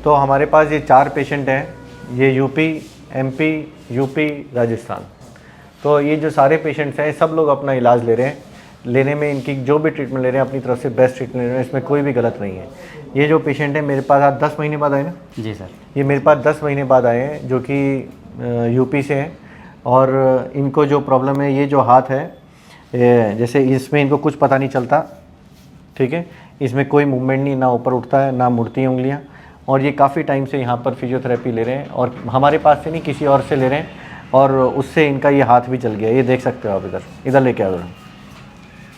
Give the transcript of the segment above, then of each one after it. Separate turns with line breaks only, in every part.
तो हमारे पास ये 4 पेशेंट हैं, ये यूपी, एमपी, यूपी, राजस्थान। तो ये जो सारे पेशेंट्स हैं सब लोग अपना इलाज ले रहे हैं, लेने में इनकी जो भी ट्रीटमेंट ले रहे हैं अपनी तरफ से बेस्ट ट्रीटमेंट ले रहे हैं, इसमें कोई भी गलत नहीं है। ये जो पेशेंट है मेरे पास आज 10 महीने बाद आए ना?
जी सर।
ये मेरे पास 10 महीने बाद आए हैं, जो कि यूपी से हैं, और इनको जो प्रॉब्लम है, ये जो हाथ है, जैसे इसमें इनको कुछ पता नहीं चलता, ठीक है, इसमें कोई मूवमेंट नहीं, ना ऊपर उठता है ना मुड़ती हैं उंगलियां, और ये काफ़ी टाइम से यहाँ पर फिजियोथेरेपी ले रहे हैं, और हमारे पास से नहीं किसी और से ले रहे हैं, और उससे इनका ये हाथ भी जल गया। ये देख सकते हो आप, इधर लेके आओ,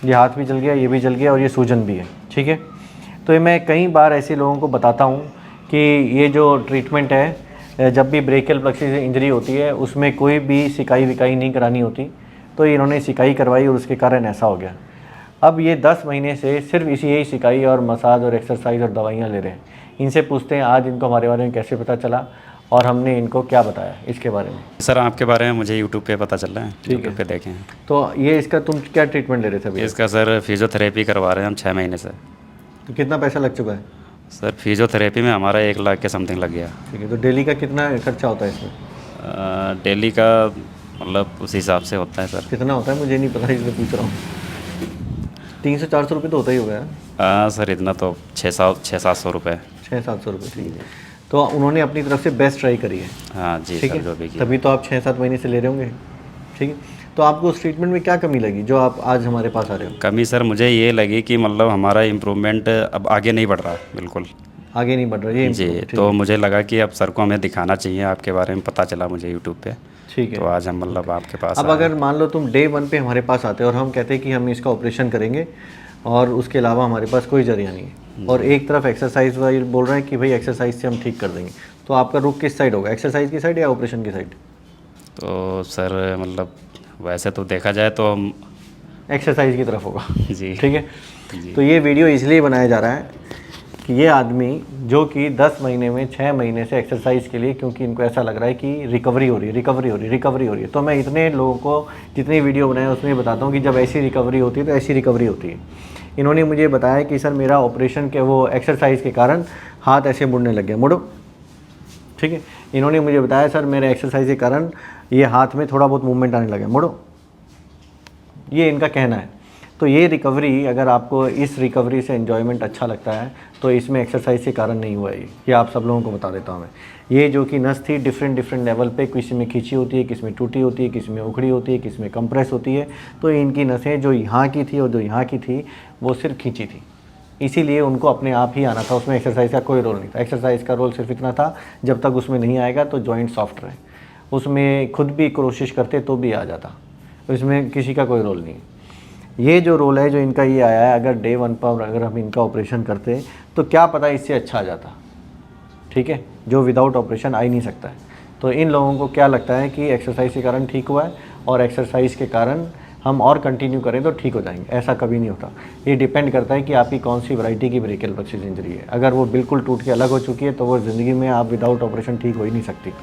ये हाथ भी जल गया, ये भी जल गया, और ये सूजन भी है, ठीक है। तो मैं कई बार ऐसे लोगों को बताता हूँ कि ये जो ट्रीटमेंट है, जब भी ब्रेकियल प्लेक्सिस से इंजरी होती है उसमें कोई भी सिकाई विकाई नहीं करानी होती, तो इन्होंने सिकाई करवाई और उसके कारण ऐसा हो गया। अब ये 10 महीने से सिर्फ यही सिकाई और मसाज और एक्सरसाइज और दवाइयाँ ले रहे हैं। इनसे पूछते हैं आज इनको हमारे बारे में कैसे पता चला और हमने इनको क्या बताया इसके बारे में।
सर आपके बारे में मुझे यूट्यूब पे पता चल रहा है,
ठीक
यूट्यूब पे देखें।
तो ये इसका तुम क्या ट्रीटमेंट ले रहे थे अभी?
इसका सर फिजियोथेरेपी करवा रहे हैं हम 6 महीने से।
तो कितना पैसा लग चुका है?
सर फिजियोथेरेपी में हमारा 1 लाख के समथिंग लग गया।
ठीक है, तो डेली का कितना खर्चा होता है इसमें?
डेली का मतलब उस हिसाब से होता है सर।
कितना होता है मुझे नहीं पता, इसलिए पूछ रहा हूँ। 300-400 रुपये तो होता ही होगा।
हाँ सर, इतना तो 600-700 रुपये।
600-700 रुपये, ठीक है। तो उन्होंने अपनी तरफ से बेस्ट ट्राई करी है।
हाँ जी
ठीक
सर,
है,
जो भी किया।
तभी तो आप 6-7 महीने से ले रहे होंगे, ठीक है। तो आपको उस ट्रीटमेंट में क्या कमी लगी जो आप आज हमारे पास आ रहे हो?
कमी सर मुझे ये लगी कि मतलब हमारा इम्प्रूवमेंट अब आगे नहीं बढ़ रहा, बिल्कुल
आगे नहीं बढ़ रहा ये
जी।
ठीक
तो
है।
मुझे लगा कि अब सर को हमें दिखाना चाहिए, आपके बारे में पता चला मुझे यूट्यूब पे,
ठीक है।
तो आज हम मतलब आपके पास
अब
आए।
अगर मान लो तुम डे 1 पे हमारे पास आते हो और हम कहते हैं कि हम इसका ऑपरेशन करेंगे और उसके अलावा हमारे पास कोई जरिया नहीं है, और एक तरफ एक्सरसाइज वाले बोल रहे हैं कि भाई एक्सरसाइज से हम ठीक कर देंगे, तो आपका रुख किस साइड होगा, एक्सरसाइज की साइड या ऑपरेशन की साइड?
तो सर मतलब वैसे तो देखा जाए तो हम
एक्सरसाइज की तरफ होगा
जी।
ठीक है।
जी।
तो ये वीडियो इसलिए बनाया जा रहा है कि ये आदमी जो कि 10 महीने में 6 महीने से एक्सरसाइज के लिए, क्योंकि इनको ऐसा लग रहा है कि रिकवरी हो रही है, तो मैं इतने लोगों को जितनी वीडियो बनाए उसमें बताता हूँ कि जब ऐसी रिकवरी होती है तो ऐसी रिकवरी होती है। इन्होंने मुझे बताया कि सर मेरा ऑपरेशन के वो एक्सरसाइज के कारण हाथ ऐसे मुड़ने लग गया, मुड़ो, ठीक है। इन्होंने मुझे बताया सर मेरे एक्सरसाइज के कारण ये हाथ में थोड़ा बहुत मूवमेंट आने लगा, मुड़ो, ये इनका कहना है। तो ये रिकवरी, अगर आपको इस रिकवरी से एन्जॉयमेंट अच्छा लगता है तो इसमें एक्सरसाइज के कारण नहीं हुआ ये आप सब लोगों को बता देता हूँ मैं। ये जो कि नस थी डिफरेंट लेवल पे, किसी में खींची होती है, किसी में टूटी होती है, किसी में उखड़ी होती है, किसी में कंप्रेस होती है। तो इनकी नसें जो यहाँ की थी और जो यहाँ की थी वो सिर्फ खींची थी, इसीलिए उनको अपने आप ही आना था, उसमें एक्सरसाइज का कोई रोल नहीं था। एक्सरसाइज का रोल सिर्फ इतना था जब तक उसमें नहीं आएगा तो जॉइंट सॉफ्ट रहे, उसमें खुद भी कोशिश करते तो भी आ जाता, इसमें किसी का कोई रोल नहीं है। ये जो रोल है जो इनका ये आया है, अगर डे 1 पर अगर हम इनका ऑपरेशन करते तो क्या पता इससे अच्छा आ जाता, ठीक है, जो विदाउट ऑपरेशन आ ही नहीं सकता है। तो इन लोगों को क्या लगता है कि एक्सरसाइज के कारण ठीक हुआ है और एक्सरसाइज के कारण हम और कंटिन्यू करें तो ठीक हो जाएंगे, ऐसा कभी नहीं होता। ये डिपेंड करता है कि आपकी कौन सी वैरायटी की ब्रेकियल प्लेक्सिस इंजरी है। अगर वो बिल्कुल टूट के अलग हो चुकी है तो वो ज़िंदगी में आप विदाउट ऑपरेशन ठीक हो ही नहीं सकती,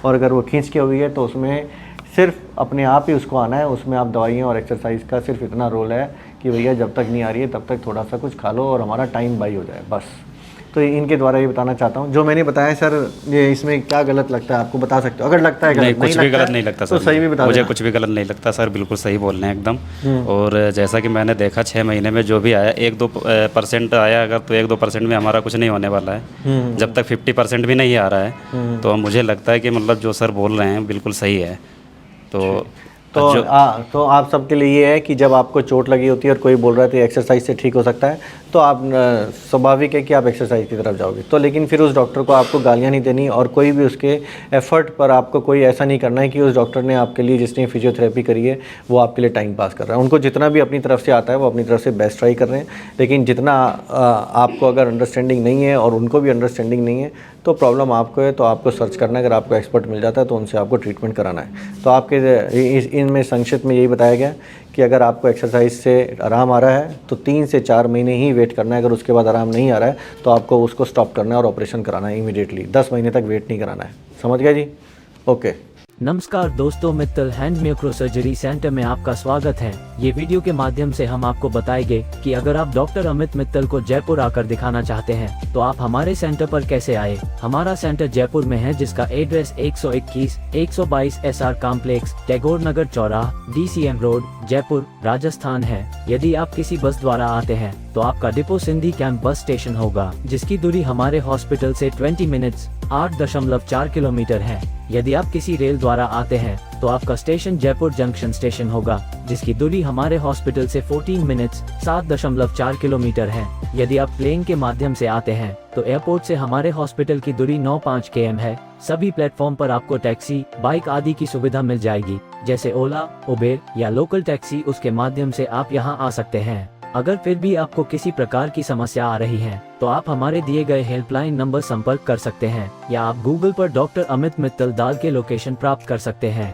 और अगर वो खींच के हुई है तो उसमें सिर्फ अपने आप ही उसको आना है, उसमें आप दवाइयाँ और एक्सरसाइज का सिर्फ इतना रोल है कि भैया जब तक नहीं आ रही है तब तक थोड़ा सा कुछ खा लो और हमारा टाइम बाई हो जाए, बस। तो इनके द्वारा ये बताना चाहता हूँ जो मैंने बताया। सर ये इसमें क्या गलत लगता है आपको, बता सकते हो? अगर लगता है
नहीं,
गलत
कुछ भी गलत नहीं लगता
तो
सर,
सही भी बता
मुझे
देना।
कुछ भी गलत नहीं लगता सर, बिल्कुल सही बोल रहे हैं एकदम। और जैसा कि मैंने देखा 6 महीने में जो भी आया 1-2% आया, अगर तो 1-2% में हमारा कुछ नहीं होने वाला है। जब तक 50% भी नहीं आ रहा है तो मुझे लगता है कि मतलब जो सर बोल रहे हैं बिल्कुल सही है।
तो आप सबके लिए ये है कि जब आपको चोट लगी होती है और कोई बोल रहा है तो एक्सरसाइज से ठीक हो सकता है, तो आप स्वाभाविक है कि आप एक्सरसाइज की तरफ जाओगे। तो लेकिन फिर उस डॉक्टर को आपको गालियाँ नहीं देनी और कोई भी उसके एफर्ट पर आपको कोई ऐसा नहीं करना है कि उस डॉक्टर ने आपके लिए, जिसने फिजियोथेरेपी करी है, वो आपके लिए टाइम पास कर रहा है। उनको जितना भी अपनी तरफ से आता है वो अपनी तरफ से बेस्ट ट्राई कर रहे हैं, लेकिन जितना आपको अगर अंडरस्टैंडिंग नहीं है और उनको भी अंडरस्टैंडिंग नहीं है तो प्रॉब्लम आपको है। तो आपको सर्च करना है, अगर आपको एक्सपर्ट मिल जाता है तो उनसे आपको ट्रीटमेंट कराना है। तो आपके इनमें संक्षिप्त में यही बताया गया कि अगर आपको एक्सरसाइज से आराम आ रहा है तो 3 से 4 महीने ही वेट करना है। अगर उसके बाद आराम नहीं आ रहा है तो आपको उसको स्टॉप करना है और ऑपरेशन कराना है इमीडिएटली। 10 महीने तक वेट नहीं कराना है। समझ गया जी? ओके।
नमस्कार दोस्तों, Mittal hand micro surgery centre में आपका स्वागत है। ये वीडियो के माध्यम से हम आपको बताएंगे कि अगर आप डॉक्टर अमित मित्तल को जयपुर आकर दिखाना चाहते हैं तो आप हमारे सेंटर पर कैसे आए। हमारा सेंटर जयपुर में है, जिसका एड्रेस 121 122 SR कॉम्प्लेक्स, टैगोर नगर चौराहा, DCM रोड, जयपुर, राजस्थान है। यदि आप किसी बस द्वारा आते हैं तो आपका depot Sindhi camp bus station होगा, जिसकी दूरी हमारे हॉस्पिटल से 20 मिनट्स 8.4 किलोमीटर है। यदि आप किसी रेल द्वारा आते हैं तो आपका स्टेशन जयपुर जंक्शन स्टेशन होगा, जिसकी दूरी हमारे हॉस्पिटल से 14 मिनट्स 7.4 किलोमीटर है। यदि आप प्लेन के माध्यम से आते हैं तो एयरपोर्ट से हमारे हॉस्पिटल की दूरी 9.5 km है। सभी प्लेटफॉर्म पर आपको टैक्सी, बाइक आदि की सुविधा मिल जाएगी, जैसे ओला, उबेर या लोकल टैक्सी। उसके माध्यम से आप यहां आ सकते हैं। अगर फिर भी आपको किसी प्रकार की समस्या आ रही है तो आप हमारे दिए गए हेल्पलाइन नंबर संपर्क कर सकते हैं, या आप गूगल पर डॉक्टर अमित मित्तल डाल के लोकेशन प्राप्त कर सकते हैं।